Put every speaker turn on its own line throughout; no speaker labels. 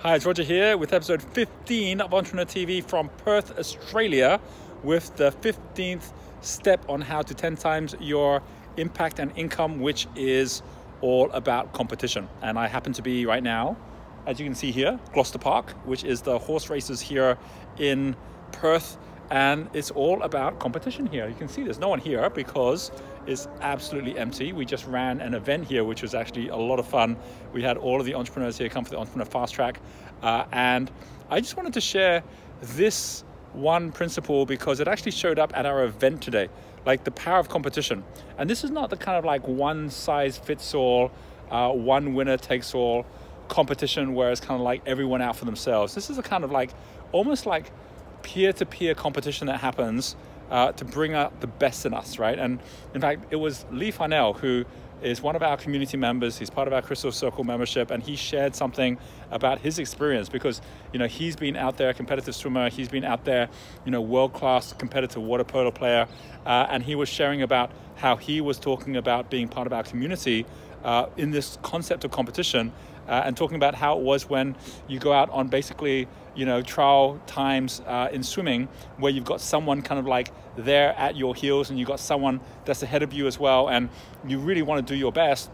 Hi, it's Roger here with episode 15 of Entrepreneur TV from Perth, Australia, with the 15th step on how to 10 times your impact and income, which is all about competition. And I happen to be right now, as you can see here, Gloucester Park, which is the horse races here in Perth. And it's all about competition here. You can see there's no one here because it's absolutely empty. We just ran an event here, which was actually a lot of fun. We had all of the entrepreneurs here come for the Entrepreneur Fast Track. And I just wanted to share this one principle because it actually showed up at our event today, like the power of competition. And this is not the kind of like one size fits all, one winner takes all competition where it's kind of like everyone out for themselves. This is a kind of like, almost like peer-to-peer competition that happens to bring out the best in us, right? And in fact, it was Lee Farnell, who is one of our community members. He's part of our Crystal Circle membership, and he shared something about his experience because, you know, he's been out there, a competitive swimmer. He's been out there, you know, world-class competitive water polo player, and he was sharing about how he was talking about being part of our community in this concept of competition, and talking about how it was when you go out on basically, you know, trial times in swimming, where you've got someone kind of like there at your heels and you've got someone that's ahead of you as well, and you really want to do your best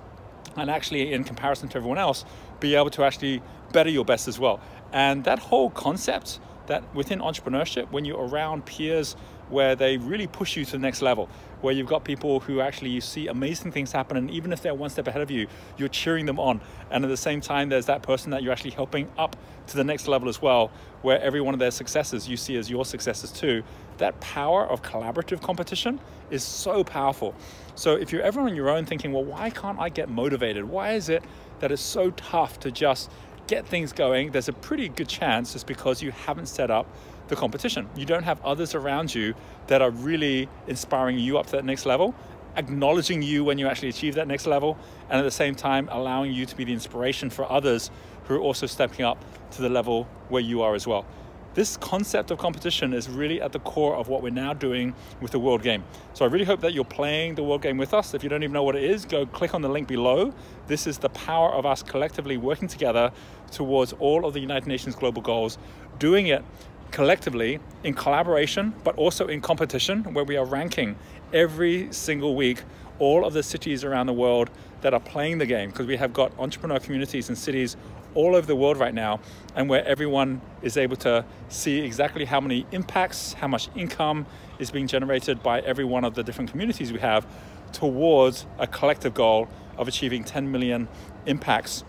and actually, in comparison to everyone else, be able to actually better your best as well. And that whole concept that within entrepreneurship, when you're around peers where they really push you to the next level, where you've got people who actually you see amazing things happen, and even if they're one step ahead of you, you're cheering them on. And at the same time, there's that person that you're actually helping up to the next level as well, where every one of their successes you see as your successes too. That power of collaborative competition is so powerful. So if you're ever on your own thinking, well, why can't I get motivated? Why is it that it's so tough to just get things going? There's a pretty good chance it's because you haven't set up the competition. You don't have others around you that are really inspiring you up to that next level, acknowledging you when you actually achieve that next level, and at the same time allowing you to be the inspiration for others who are also stepping up to the level where you are as well. This concept of competition is really at the core of what we're now doing with the World Game. So I really hope that you're playing the World Game with us. If you don't even know what it is, go click on the link below. This is the power of us collectively working together towards all of the United Nations global goals, doing it collectively in collaboration, but also in competition, where we are ranking every single week all of the cities around the world that are playing the game, because we have got entrepreneur communities and cities all over the world right now, and where everyone is able to see exactly how many impacts, how much income is being generated by every one of the different communities we have towards a collective goal of achieving 10 million impacts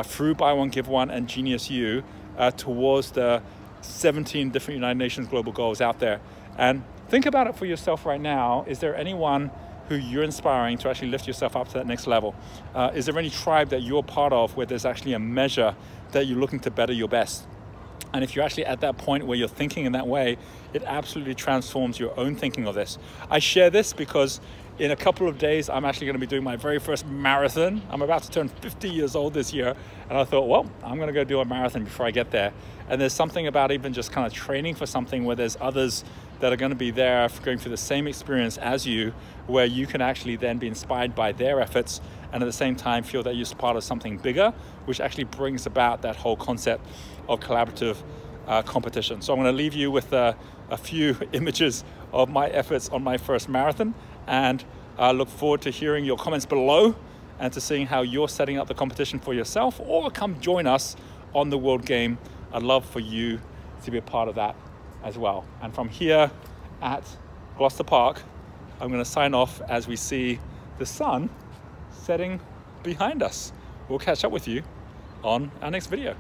through Buy One, Give One and Genius U towards the 17 different United Nations global goals out there. And think about it for yourself right now. Is there anyone who you're inspiring to actually lift yourself up to that next level? Is there any tribe that you're part of where there's actually a measure that you're looking to better your best? And if you're actually at that point where you're thinking in that way, it absolutely transforms your own thinking of this. I share this because in a couple of days, I'm actually going to be doing my very first marathon. I'm about to turn 50 years old this year. And I thought, well, I'm going to go do a marathon before I get there. And there's something about even just kind of training for something where there's others that are going to be there going through the same experience as you, where you can actually then be inspired by their efforts and at the same time feel that you're part of something bigger, which actually brings about that whole concept of collaborative competition. So I'm going to leave you with a few images of my efforts on my first marathon, and I look forward to hearing your comments below and to seeing how you're setting up the competition for yourself, or come join us on the World Game. I'd love for you to be a part of that as well. And from here at Gloucester Park, I'm going to sign off as we see the sun setting behind us. We'll catch up with you on our next video.